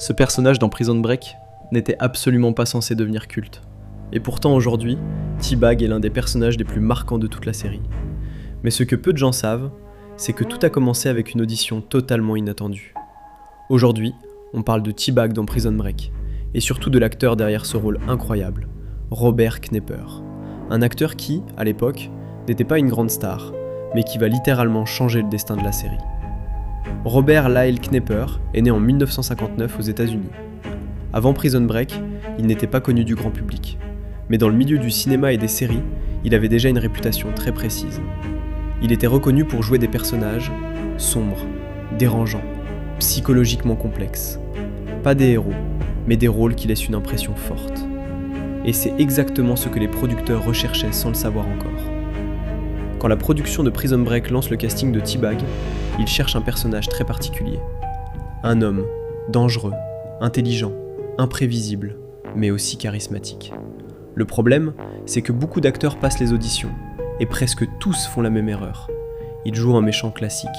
Ce personnage dans Prison Break n'était absolument pas censé devenir culte. Et pourtant aujourd'hui, T-Bag est l'un des personnages les plus marquants de toute la série. Mais ce que peu de gens savent, c'est que tout a commencé avec une audition totalement inattendue. Aujourd'hui, on parle de T-Bag dans Prison Break, et surtout de l'acteur derrière ce rôle incroyable, Robert Knepper. Un acteur qui, à l'époque, n'était pas une grande star, mais qui va littéralement changer le destin de la série. Robert Lyle Knepper est né en 1959 aux États-Unis. Avant Prison Break, il n'était pas connu du grand public, mais dans le milieu du cinéma et des séries, il avait déjà une réputation très précise. Il était reconnu pour jouer des personnages sombres, dérangeants, psychologiquement complexes. Pas des héros, mais des rôles qui laissent une impression forte. Et c'est exactement ce que les producteurs recherchaient sans le savoir encore. Quand la production de Prison Break lance le casting de T-Bag, ils cherchent un personnage très particulier. Un homme, dangereux, intelligent, imprévisible, mais aussi charismatique. Le problème, c'est que beaucoup d'acteurs passent les auditions, et presque tous font la même erreur. Ils jouent un méchant classique,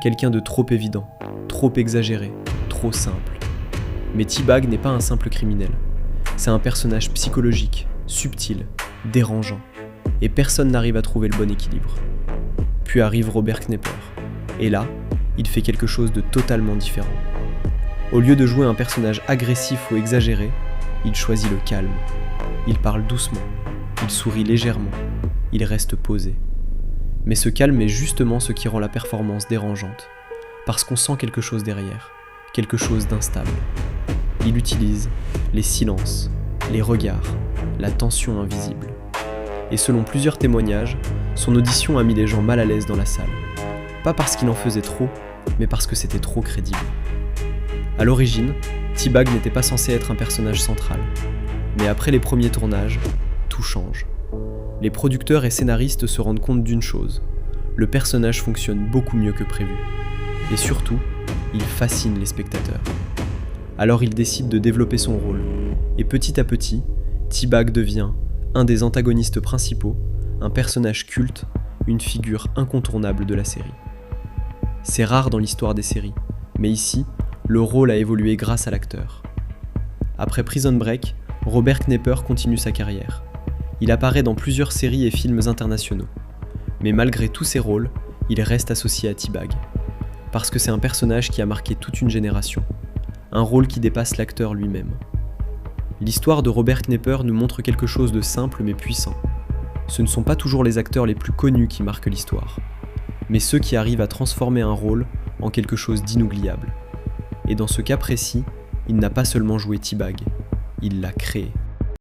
quelqu'un de trop évident, trop exagéré, trop simple. Mais T-Bag n'est pas un simple criminel. C'est un personnage psychologique, subtil, dérangeant, et personne n'arrive à trouver le bon équilibre. Puis arrive Robert Knepper, et là, il fait quelque chose de totalement différent. Au lieu de jouer un personnage agressif ou exagéré, il choisit le calme. Il parle doucement, il sourit légèrement, il reste posé. Mais ce calme est justement ce qui rend la performance dérangeante, parce qu'on sent quelque chose derrière, quelque chose d'instable. Il utilise les silences, les regards, la tension invisible. Et selon plusieurs témoignages, son audition a mis les gens mal à l'aise dans la salle. Pas parce qu'il en faisait trop, mais parce que c'était trop crédible. À l'origine, T-Bag n'était pas censé être un personnage central. Mais après les premiers tournages, tout change. Les producteurs et scénaristes se rendent compte d'une chose, le personnage fonctionne beaucoup mieux que prévu. Et surtout, il fascine les spectateurs. Alors il décide de développer son rôle, et petit à petit, T-Bag devient un des antagonistes principaux, un personnage culte, une figure incontournable de la série. C'est rare dans l'histoire des séries, mais ici, le rôle a évolué grâce à l'acteur. Après Prison Break, Robert Knepper continue sa carrière. Il apparaît dans plusieurs séries et films internationaux. Mais malgré tous ses rôles, il reste associé à T-Bag. Parce que c'est un personnage qui a marqué toute une génération. Un rôle qui dépasse l'acteur lui-même. L'histoire de Robert Knepper nous montre quelque chose de simple mais puissant. Ce ne sont pas toujours les acteurs les plus connus qui marquent l'histoire, mais ceux qui arrivent à transformer un rôle en quelque chose d'inoubliable. Et dans ce cas précis, il n'a pas seulement joué T-Bag, il l'a créé.